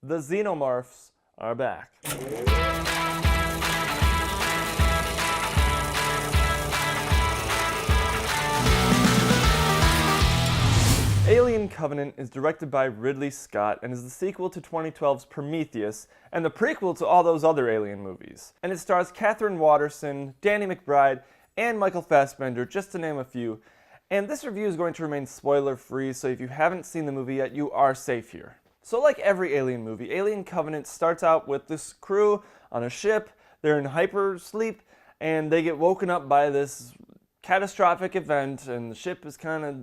The xenomorphs are back. Alien Covenant is directed by Ridley Scott and is the sequel to 2012's Prometheus and the prequel to all those other Alien movies. And it stars Katherine Waterston, Danny McBride, and Michael Fassbender, just to name a few. And this review is going to remain spoiler-free, so if you haven't seen the movie yet, you are safe here. So like every Alien movie, Alien Covenant starts out with this crew on a ship, they're in hypersleep, and they get woken up by this catastrophic event, and the ship is kind of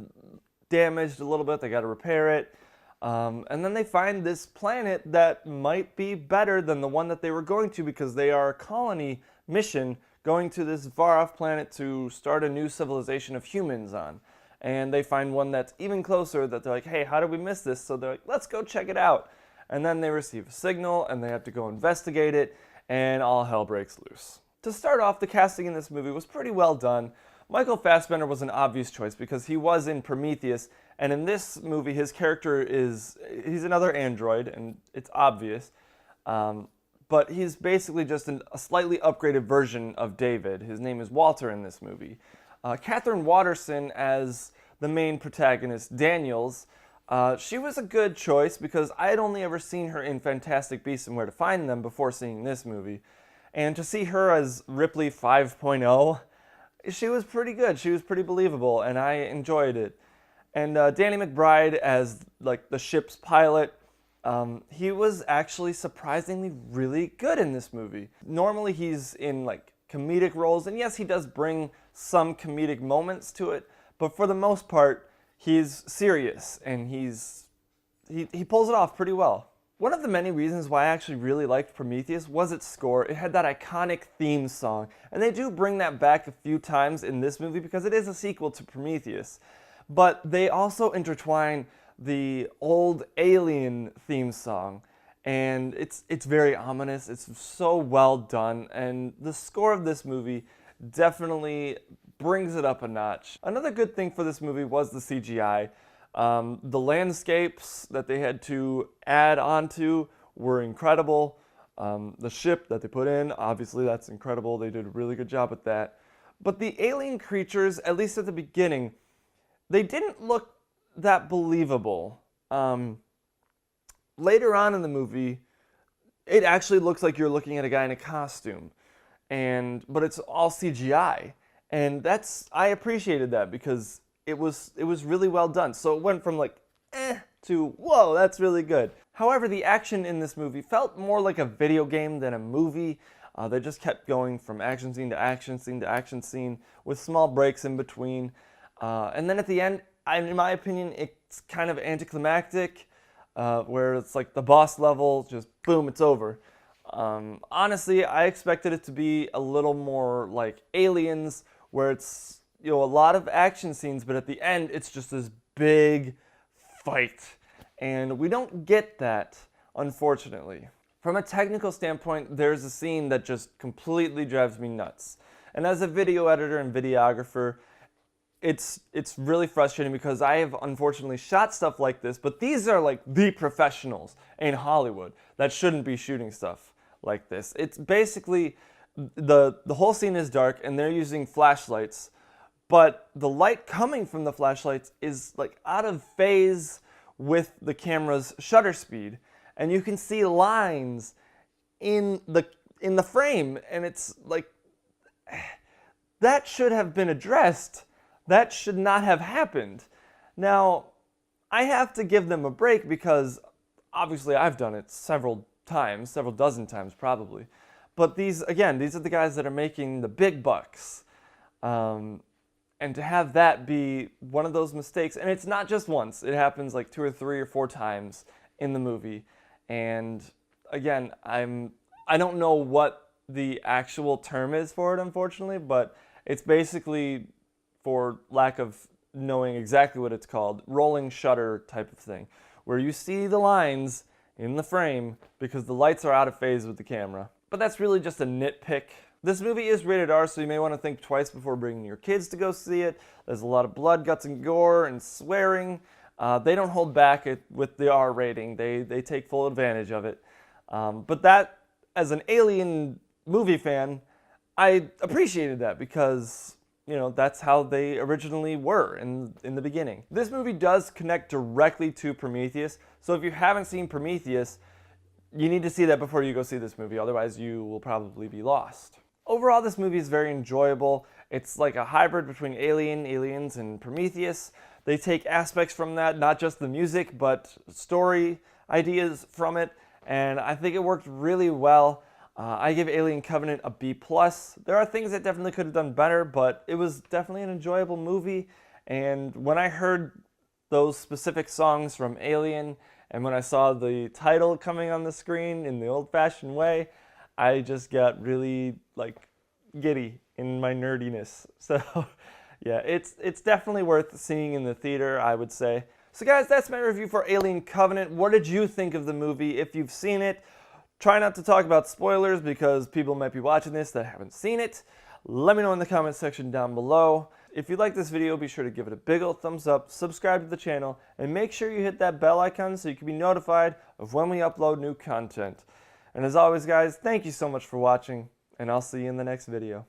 damaged a little bit, they got to repair it, and then they find this planet that might be better than the one that they were going to because they are a colony mission going to this far-off planet to start a new civilization of humans on. And they find one that's even closer that they're like, hey, how did we miss this? So they're like, let's go check it out. And then they receive a signal and they have to go investigate it, and all hell breaks loose. To start off, the casting in this movie was pretty well done. Michael Fassbender was an obvious choice because he was in Prometheus, and in this movie his character he's another android, and it's obvious. But he's basically just a slightly upgraded version of David. His name is Walter in this movie. Katherine Waterston as the main protagonist, Daniels, she was a good choice because I had only ever seen her in Fantastic Beasts and Where to Find Them before seeing this movie. And to see her as Ripley 5.0, she was pretty good. She was pretty believable, and I enjoyed it. And Danny McBride as like the ship's pilot, he was actually surprisingly really good in this movie. Normally he's in like comedic roles, and yes, he does bring some comedic moments to it, but for the most part, he's serious, and he pulls it off pretty well. One of the many reasons why I actually really liked Prometheus was its score. It had that iconic theme song, and they do bring that back a few times in this movie because it is a sequel to Prometheus. But they also intertwine the old Alien theme song, and it's very ominous. It's so well done, and the score of this movie definitely brings it up a notch. Another good thing for this movie was the CGI. The landscapes that they had to add onto were incredible. The ship that they put in, obviously that's incredible. They did a really good job with that. But the alien creatures, at least at the beginning, they didn't look that believable. Later on in the movie, it actually looks like you're looking at a guy in a costume, but it's all CGI, and I appreciated that because it was really well done. So it went from like to whoa, that's really good. However, the action in this movie felt more like a video game than a movie. They just kept going from action scene to action scene to action scene with small breaks in between, and then at the end, in my opinion, it's kind of anticlimactic, where it's like the boss level, just boom, it's over. Honestly, I expected it to be a little more like Aliens, where it's a lot of action scenes, but at the end, it's just this big fight. And we don't get that, unfortunately. From a technical standpoint, there's a scene that just completely drives me nuts. And as a video editor and videographer, it's really frustrating because I have unfortunately shot stuff like this, but these are like the professionals in Hollywood that shouldn't be shooting stuff like this. It's basically, the whole scene is dark and they're using flashlights, but the light coming from the flashlights is like out of phase with the camera's shutter speed, and you can see lines in the frame, and it's like, that should have been addressed. That should not have happened. Now, I have to give them a break because obviously I've done it several times, several dozen times probably. But these are the guys that are making the big bucks. And to have that be one of those mistakes, and it's not just once, it happens like 2 or 3 or 4 times in the movie. And again, I don't know what the actual term is for it, unfortunately, but it's basically, for lack of knowing exactly what it's called, rolling shutter type of thing, where you see the lines in the frame because the lights are out of phase with the camera. But that's really just a nitpick. This movie is rated R, so you may want to think twice before bringing your kids to go see it. There's a lot of blood, guts, and gore, and swearing. They don't hold back with the R rating. They take full advantage of it. But that, as an Alien movie fan, I appreciated that because, you know, that's how they originally were in the beginning. This movie does connect directly to Prometheus, so if you haven't seen Prometheus, you need to see that before you go see this movie, otherwise you will probably be lost. Overall, this movie is very enjoyable. It's like a hybrid between Aliens, and Prometheus. They take aspects from that, not just the music, but story ideas from it, and I think it worked really well. I give Alien Covenant a B+. There are things that definitely could have done better, but it was definitely an enjoyable movie, and when I heard those specific songs from Alien, and when I saw the title coming on the screen in the old-fashioned way, I just got really, like, giddy in my nerdiness. So, yeah, it's definitely worth seeing in the theater, I would say. So guys, that's my review for Alien Covenant. What did you think of the movie? If you've seen it, try not to talk about spoilers because people might be watching this that haven't seen it. Let me know in the comment section down below. If you like this video, be sure to give it a big old thumbs up, subscribe to the channel, and make sure you hit that bell icon so you can be notified of when we upload new content. And as always guys, thank you so much for watching, and I'll see you in the next video.